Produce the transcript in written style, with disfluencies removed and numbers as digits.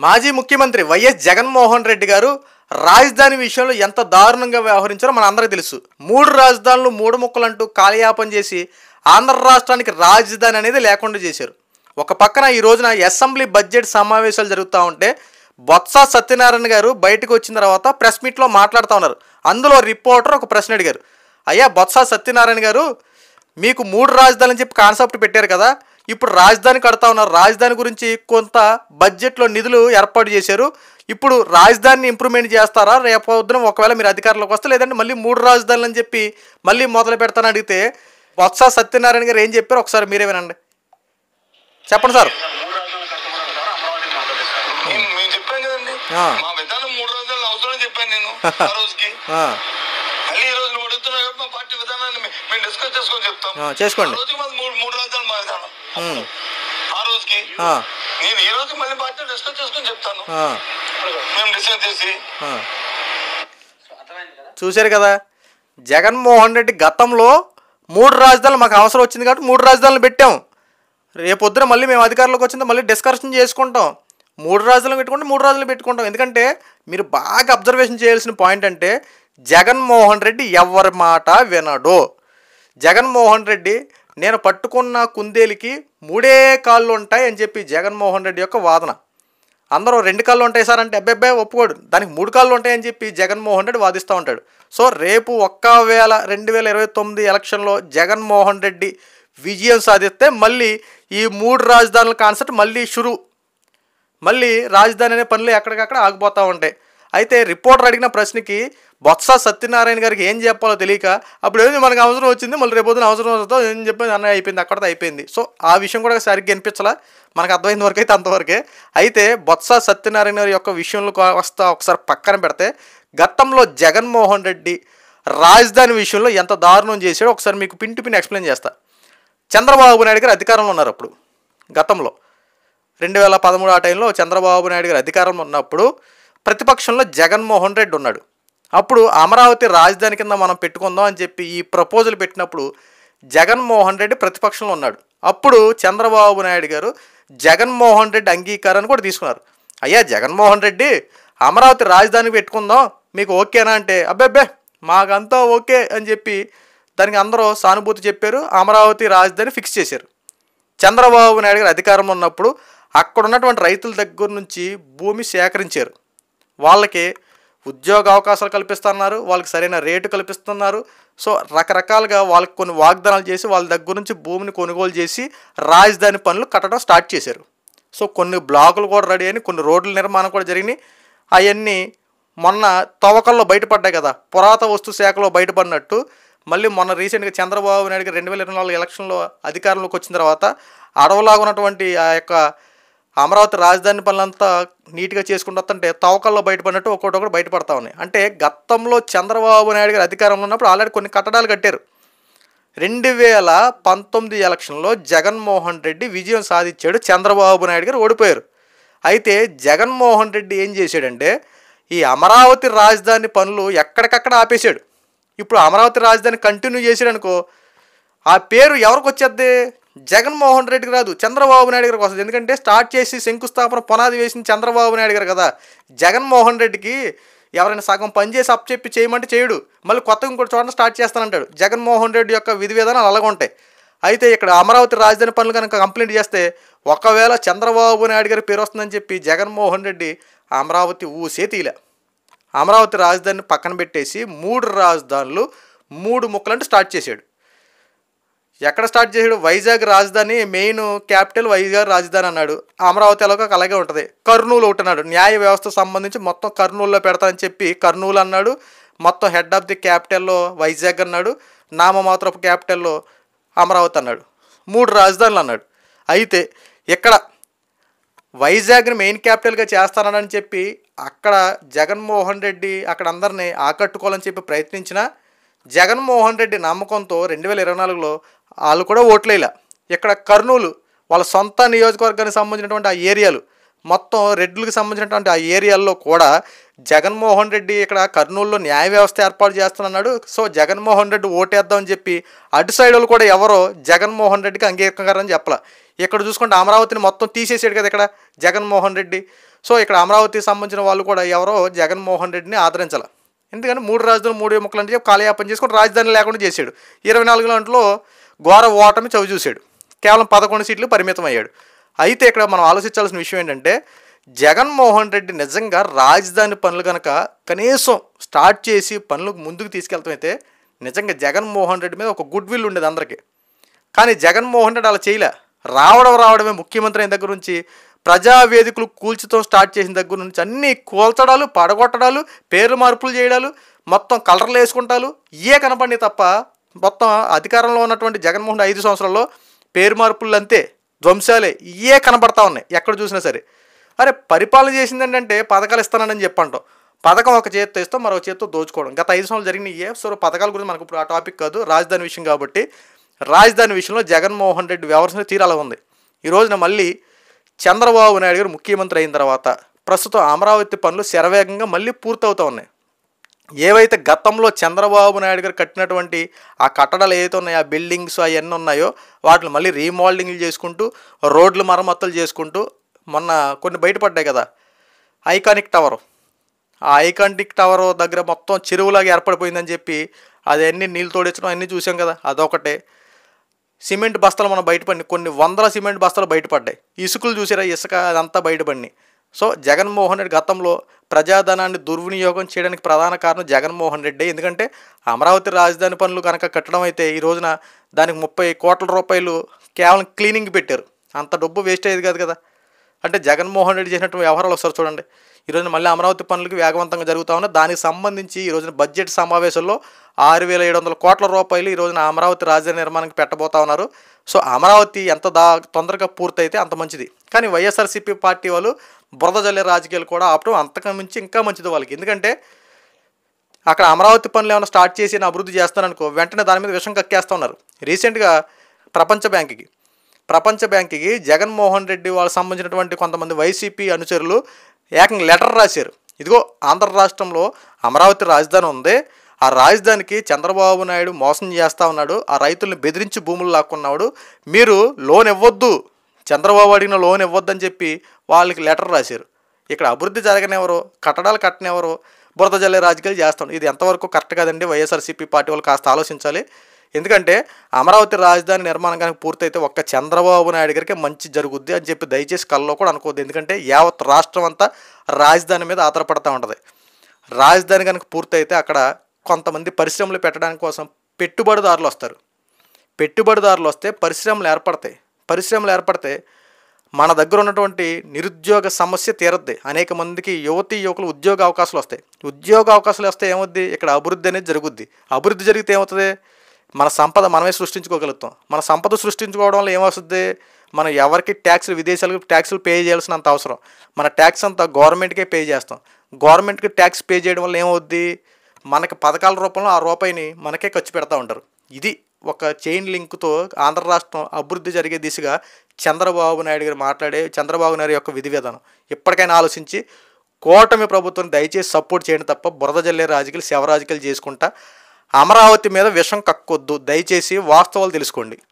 మాజీ ముఖ్యమంత్రి వైఎస్ జగన్మోహన్ రెడ్డి గారు రాజధాని విషయంలో ఎంత దారుణంగా వ్యవహరించారో మన అందరికీ తెలుసు. 3 రాజధానులు 3 ముక్కలంటూ కాలయాపన చేసి ఆంధ్ర రాష్ట్రానికి రాజధాని అనేది లేకుండా చేశారు. ఒక పక్కన ఈ రోజున అసెంబ్లీ బడ్జెట్ సమావేశాలు జరుగుతూ ఉంటే బొత్స సత్యనారాయణ గారు బయటకు వచ్చిన తర్వాత ప్రెస్ మీట్లో మాట్లాడుతూ ఉన్నారు. అందులో రిపోర్టర్ ఒక ప్రశ్న అడిగారు, అయ్యా బొత్స సత్యనారాయణ గారు, మీకు 3 రాజధానులు అని చెప్పి కాన్సెప్ట్ పెట్టారు కదా, ఇప్పుడు రాజధాని కడతా ఉన్నారు, రాజధాని గురించి కొంత బడ్జెట్లో నిధులు ఏర్పాటు చేశారు, ఇప్పుడు రాజధానిని ఇంప్రూవ్మెంట్ చేస్తారా రేపు పొద్దున ఒకవేళ మీరు అధికారంలోకి వస్తే, లేదంటే మళ్ళీ 3 రాజధానులు అని చెప్పి మళ్ళీ మొదలు పెడతానని అడిగితే బొత్స సత్యనారాయణ గారు ఏం చెప్పారు ఒకసారి మీరే వినండి. చెప్పండి సార్. చేసుకోండి. చూశారు కదా, జగన్మోహన్ రెడ్డి గతంలో 3 రాజధానులు మాకు అవసరం వచ్చింది కాబట్టి 3 రాజధానులు పెట్టాం, రేపొద్దున మళ్ళీ మేము అధికారంలోకి వచ్చిందో మళ్ళీ డిస్కషన్ చేసుకుంటాం, 3 రాజధానులు పెట్టుకుంటే 3 రాజధానులు పెట్టుకుంటాం. ఎందుకంటే మీరు బాగా అబ్జర్వేషన్ చేయాల్సిన పాయింట్ అంటే జగన్మోహన్ రెడ్డి ఎవరి మాట వినడు. జగన్మోహన్ రెడ్డి నేను పట్టుకున్న కుందేలికి 3 కాళ్ళు ఉంటాయి అని చెప్పి జగన్మోహన్ రెడ్డి యొక్క వాదన. అందరూ 2 కాళ్ళు ఉంటాయి సార్ అంటే అబ్బాయి ఒప్పుకోడు, దానికి 3 కాళ్ళు ఉంటాయని చెప్పి జగన్మోహన్ రెడ్డి వాదిస్తూ ఉంటాడు. సో రేపు 2029 ఎలక్షన్లో జగన్మోహన్ రెడ్డి విజయం సాధిస్తే మళ్ళీ ఈ 3 రాజధానుల కాన్సెప్ట్ మళ్ళీ రాజధాని అనే పనులు ఎక్కడికక్కడ ఆగిపోతూ ఉంటాయి. అయితే రిపోర్టర్ అడిగిన ప్రశ్నకి బొత్స సత్యనారాయణ గారికి ఏం చెప్పాలో తెలియక అప్పుడు ఏది మనకు అవసరం వచ్చింది మళ్ళీ రేపొద్దున అవసరం వస్తుందో ఏం చెప్పి అన్న అయిపోయింది, అక్కడితో అయిపోయింది. సో ఆ విషయం కూడా సరిగ్గా అనిపించలా, మనకు అర్థమైన వరకు అయితే అంతవరకే. అయితే బొత్స సత్యనారాయణ గారి యొక్క విషయంలో వస్తా ఒకసారి పక్కన పెడితే గతంలో జగన్మోహన్ రెడ్డి రాజధాని విషయంలో ఎంత దారుణం చేశాడో ఒకసారి మీకు పిన్ టు పిన్ ఎక్స్ప్లెయిన్ చేస్తా. చంద్రబాబు నాయుడు గారు అధికారంలో ఉన్నారు. అప్పుడు గతంలో 2013 ఆ టైంలో చంద్రబాబు నాయుడు గారు అధికారంలో ఉన్నప్పుడు ప్రతిపక్షంలో జగన్మోహన్ రెడ్డి ఉన్నాడు. అప్పుడు అమరావతి రాజధాని కింద మనం పెట్టుకుందాం అని చెప్పి ఈ ప్రపోజల్ పెట్టినప్పుడు జగన్మోహన్ రెడ్డి ప్రతిపక్షంలో ఉన్నాడు. అప్పుడు చంద్రబాబు నాయుడు గారు జగన్మోహన్ రెడ్డి అంగీకారాన్ని కూడా తీసుకున్నారు. అయ్యా జగన్మోహన్ రెడ్డి అమరావతి రాజధాని పెట్టుకుందాం మీకు ఓకేనా అంటే అబ్బే మాకంతా ఓకే అని చెప్పి దానికి అందరూ సానుభూతి చెప్పారు, అమరావతి రాజధాని ఫిక్స్ చేశారు. చంద్రబాబు నాయుడు గారు అధికారంలో ఉన్నప్పుడు అక్కడ ఉన్నటువంటి రైతుల దగ్గర నుంచి భూమి సేకరించారు, వాళ్ళకి ఉద్యోగ అవకాశాలు కల్పిస్తున్నారు, వాళ్ళకి సరైన రేటు కల్పిస్తున్నారు. సో రకరకాలుగా వాళ్ళకి కొన్ని వాగ్దానాలు చేసి వాళ్ళ దగ్గర నుంచి భూమిని కొనుగోలు చేసి రాజధాని పనులు కట్టడం స్టార్ట్ చేశారు. సో కొన్ని బ్లాకులు కూడా రెడీ అయినాయి, కొన్ని రోడ్ల నిర్మాణం కూడా జరిగినాయి. అవన్నీ మొన్న తవ్వకాల్లో బయటపడ్డాయి కదా, పురాతన వస్తు శాఖలో బయటపడినట్టు మళ్ళీ మొన్న రీసెంట్గా చంద్రబాబు నాయుడు గారు 2024 ఎలక్షన్లో అధికారంలోకి వచ్చిన తర్వాత అడవులాగా ఉన్నటువంటి ఆ యొక్క అమరావతి రాజధాని పనులంతా నీట్గా చేసుకుంటూ వస్తుంటే తవ్వకాల్లో బయటపడినట్టు ఒక్కొక్కటి బయటపడతా ఉన్నాయి. అంటే గతంలో చంద్రబాబు నాయుడు గారు అధికారంలో ఉన్నప్పుడు ఆల్రెడీ కొన్ని కట్టడాలు కట్టారు. 2019 ఎలక్షన్లో జగన్మోహన్ రెడ్డి విజయం సాధించాడు, చంద్రబాబు నాయుడు గారు ఓడిపోయారు. అయితే జగన్మోహన్ రెడ్డి ఏం చేశాడంటే ఈ అమరావతి రాజధాని పనులు ఎక్కడికక్కడ ఆపేశాడు. ఇప్పుడు అమరావతి రాజధాని కంటిన్యూ చేసాడు అనుకో, ఆ పేరు ఎవరికి వచ్చేద్ది? జగన్మోహన్ రెడ్డికి రాదు, చంద్రబాబు నాయుడు గారికి వస్తుంది. ఎందుకంటే స్టార్ట్ చేసి శంకుస్థాపన పునాది వేసింది చంద్రబాబు నాయుడు గారు కదా. జగన్మోహన్ రెడ్డికి ఎవరైనా సగం పని చేసి అప్పచెప్పి చేయమంటే చేయడు, మళ్ళీ కొత్తగా ఇంకోటి చోట స్టార్ట్ చేస్తానంటాడు. జగన్మోహన్ రెడ్డి యొక్క విధి విధానాలు అలాగ ఉంటాయి. అయితే ఇక్కడ అమరావతి రాజధాని పనులు కనుక కంప్లీట్ చేస్తే ఒకవేళ చంద్రబాబు నాయుడు గారి పేరు వస్తుందని చెప్పి జగన్మోహన్ రెడ్డి అమరావతి ఊసే తీలే. అమరావతి రాజధానిని పక్కన పెట్టేసి 3 రాజధానులు 3 ముక్కలంటూ స్టార్ట్ చేశాడు. ఎక్కడ స్టార్ట్ చేశాడు? వైజాగ్ రాజధాని మెయిన్ క్యాపిటల్ వైజాగ్ రాజధాని అన్నాడు. అమరావతి ఎలాగో అలాగే ఉంటుంది. కర్నూలు ఒకటి అన్నాడు, న్యాయ వ్యవస్థ సంబంధించి మొత్తం కర్నూలులో పెడతానని చెప్పి కర్నూలు అన్నాడు. మొత్తం హెడ్ ఆఫ్ ది క్యాపిటల్లో వైజాగ్ అన్నాడు, నామమాత్రపు క్యాపిటల్లో అమరావతి అన్నాడు. 3 రాజధానులు అన్నాడు. అయితే ఇక్కడ వైజాగ్ని మెయిన్ క్యాపిటల్గా చేస్తానని చెప్పి అక్కడ జగన్మోహన్ రెడ్డి అక్కడ అందరినీ ఆకట్టుకోవాలని చెప్పి ప్రయత్నించిన జగన్మోహన్ రెడ్డి నమ్మకంతో 2024లో వాళ్ళు కూడా ఓట్లేలా. ఇక్కడ కర్నూలు వాళ్ళ సొంత నియోజకవర్గానికి సంబంధించినటువంటి ఆ ఏరియాలు మొత్తం రెడ్లకు సంబంధించినటువంటి ఆ ఏరియాల్లో కూడా జగన్మోహన్ రెడ్డి ఇక్కడ కర్నూలులో న్యాయ వ్యవస్థ ఏర్పాటు చేస్తున్నాడు. సో జగన్మోహన్ రెడ్డి ఓటేద్దామని చెప్పి అటు సైడ్ వాళ్ళు కూడా ఎవరో జగన్మోహన్ రెడ్డికి అంగీకారం చెప్పాల. ఇక్కడ చూసుకుంటే అమరావతిని మొత్తం తీసేసాడు కదా ఇక్కడ జగన్మోహన్ రెడ్డి. సో ఇక్కడ అమరావతికి సంబంధించిన వాళ్ళు కూడా ఎవరో జగన్మోహన్ రెడ్డిని ఆదరించాలి. ఎందుకంటే 3 రాజధానులు 3 ఎముకలు అంటే కాలయాపన చేసుకొని రాజధాని లేకుండా చేశాడు. 24 గంటల్లో ఘోర ఓటమి చవి చూశాడు. కేవలం 11 సీట్లు పరిమితం అయ్యాడు. అయితే ఇక్కడ మనం ఆలోచించాల్సిన విషయం ఏంటంటే జగన్మోహన్ రెడ్డి నిజంగా రాజధాని పనులు కనుక కనీసం స్టార్ట్ చేసి పనులకు ముందుకు తీసుకెళ్తాం అయితే నిజంగా జగన్మోహన్ రెడ్డి మీద ఒక గుడ్ విల్ ఉండేది అందరికీ. కానీ జగన్మోహన్ రెడ్డి అలా చేయలే. రావడమే ముఖ్యమంత్రి అయిన దగ్గర నుంచి ప్రజావేదికలు కూల్చుతో స్టార్ట్ చేసిన దగ్గర నుంచి అన్నీ కూల్చడాలు, పడగొట్టడాలు, పేర్లు మార్పులు చేయడాలు, మొత్తం కలర్లు వేసుకుంటాలు ఇవే కనపడి తప్ప మొత్తం అధికారంలో ఉన్నటువంటి జగన్మోహన్ 5 సంవత్సరాల్లో పేరు మార్పులు అంతే, ధ్వంసాలే ఇవే కనపడతా ఉన్నాయి ఎక్కడ చూసినా సరే. అరే పరిపాలన చేసింది ఏంటంటే పథకాలు ఇస్తానని చెప్పంటాం. పథకం ఒక చేతితో ఇస్తాం, మరొక చేతితో దోచుకోవడం. గత 5 సంవత్సరాలు జరిగినాయి. సో పథకాల గురించి మనకు ఇప్పుడు ఆ టాపిక్ కాదు, రాజధాని విషయం కాబట్టి రాజధాని విషయంలో జగన్మోహన్ రెడ్డి వ్యవహారం తీరాలా ఉంది. ఈ రోజున మళ్ళీ చంద్రబాబు నాయుడు గారు ముఖ్యమంత్రి అయిన తర్వాత ప్రస్తుతం అమరావతి పనులు శరవేగంగా మళ్ళీ పూర్తవుతూ ఉన్నాయి. ఏవైతే గతంలో చంద్రబాబు నాయుడు గారు కట్టినటువంటి ఆ కట్టడాలు ఏవైతే ఉన్నాయో, ఆ బిల్డింగ్స్ అవన్నీ ఉన్నాయో వాటిని మళ్ళీ రీమోడలింగ్లు చేసుకుంటూ, రోడ్లు మరమ్మతులు చేసుకుంటూ, మొన్న కొన్ని బయటపడ్డాయి కదా ఐకానిక్ టవర్. ఆ ఐకానిక్ టవర్ దగ్గర మొత్తం చెరువులాగా ఏర్పడిపోయిందని చెప్పి అదన్నీ నీళ్ళు తోడించడం అన్నీ చూసాం కదా. అదొకటే. సిమెంట్ బస్తాలు మనం బయటపడినాయి, కొన్ని వందల సిమెంట్ బస్తాలు బయటపడ్డాయి. ఇసుకలు చూసారా, ఇసుక అదంతా బయటపడినాయి. సో జగన్మోహన్ రెడ్డి గతంలో ప్రజాధనాన్ని దుర్వినియోగం చేయడానికి ప్రధాన కారణం జగన్మోహన్ రెడ్డి. ఎందుకంటే అమరావతి రాజధాని పనులు కనుక కట్టడం అయితే ఈ రోజున దానికి 30 కోట్ల రూపాయలు కేవలం క్లీనింగ్ పెట్టారు. అంత డబ్బు వేస్ట్ అయ్యేది కాదు కదా. అంటే జగన్మోహన్ రెడ్డి చేసినటువంటి వ్యవహారాలు ఒకసారి చూడండి. ఈరోజున మళ్ళీ అమరావతి పనులకి వేగవంతంగా జరుగుతూ ఉన్నాయి. దానికి సంబంధించి ఈ రోజున బడ్జెట్ సమావేశంలో 6,700 కోట్ల రూపాయలు ఈ రోజున అమరావతి రాజధాని నిర్మాణానికి పెట్టబోతా ఉన్నారు. సో అమరావతి ఎంత తొందరగా పూర్తయితే అంత మంచిది. కానీ వైఎస్ఆర్సీపీ పార్టీ వాళ్ళు బురద జల్లే రాజకీయాలు కూడా ఆపడం అంతకు మించి ఇంకా మంచిది వాళ్ళకి. ఎందుకంటే అక్కడ అమరావతి పనులు ఏమైనా స్టార్ట్ చేసి అభివృద్ధి చేస్తారనుకో వెంటనే దాని మీద విషం కక్కేస్తూ ఉన్నారు. రీసెంట్గా ప్రపంచ బ్యాంక్కి జగన్మోహన్ రెడ్డి వాళ్ళకి సంబంధించినటువంటి కొంతమంది వైసీపీ అనుచరులు ఏకంగా లెటర్ రాశారు. ఇదిగో ఆంధ్ర రాష్ట్రంలో అమరావతి రాజధాని ఉంది, ఆ రాజధానికి చంద్రబాబు నాయుడు మోసం చేస్తూ ఉన్నాడు, ఆ రైతుల్ని బెదిరించి భూములు లాక్కున్నాడు, మీరు లోన్ ఇవ్వద్దు, చంద్రబాబు అడిగిన లోన్ ఇవ్వద్దని చెప్పి వాళ్ళకి లెటర్ రాశారు. ఇక్కడ అభివృద్ధి జరగనివ్వరు, కట్టడాలు కట్టనివ్వరు, బురద జల్లే రాజకీయాలు చేస్తాం. ఇది ఎంతవరకు కరెక్ట్ కాదండి. వైఎస్ఆర్సీపీ పార్టీ వాళ్ళు కాస్త ఆలోచించాలి. ఎందుకంటే అమరావతి రాజధాని నిర్మాణం కనుక పూర్తయితే ఒక్క చంద్రబాబు నాయుడు గారికి మంచి జరుగుద్ది అని చెప్పి దయచేసి కల్లో కూడా అనుకోవద్దు. ఎందుకంటే యావత్ రాష్ట్రం అంతా రాజధాని మీద ఆధారపడుతూ ఉంటుంది. రాజధాని కనుక పూర్తయితే అక్కడ కొంతమంది పరిశ్రమలు పెట్టడానికి కోసం పెట్టుబడిదారులు వస్తారు. పెట్టుబడిదారులు వస్తే పరిశ్రమలు ఏర్పడితే మన దగ్గర ఉన్నటువంటి నిరుద్యోగ సమస్య తీరద్ది. అనేక మందికి యువకులు ఉద్యోగ అవకాశాలు వస్తాయి. ఉద్యోగ అవకాశాలు వస్తే ఏమవుద్ది, ఇక్కడ అభివృద్ధి అనేది జరుగుద్ది. అభివృద్ధి జరిగితే ఏమవుతుంది, మన సంపద మనమే సృష్టించుకోగలుగుతాం. మన సంపద సృష్టించుకోవడం వల్ల ఏమవుతుంది, మనం ఎవరికి విదేశాలకు ట్యాక్సులు పే చేయాల్సినంత అవసరం, మన ట్యాక్స్ అంతా గవర్నమెంట్కే పే చేస్తాం. గవర్నమెంట్కి ట్యాక్స్ పే చేయడం వల్ల ఏమవుద్ది, మనకి పథకాల రూపంలో ఆ రూపాయిని మనకే ఖర్చు పెడతా ఉంటారు. ఇది ఒక చైన్ లింక్తో ఆంధ్ర రాష్ట్రం అభివృద్ధి జరిగే దిశగా చంద్రబాబు నాయుడు యొక్క విధి విధానం ఇప్పటికైనా ఆలోచించి కూటమి ప్రభుత్వం దయచేసి సపోర్ట్ చేయండి తప్ప బురద జల్లే రాజకీయాలు శవ రాజకీయాలు చేసుకుంటా అమరావతి మీద విషం కక్కొద్దు. దయచేసి వాస్తవాలు తెలుసుకోండి.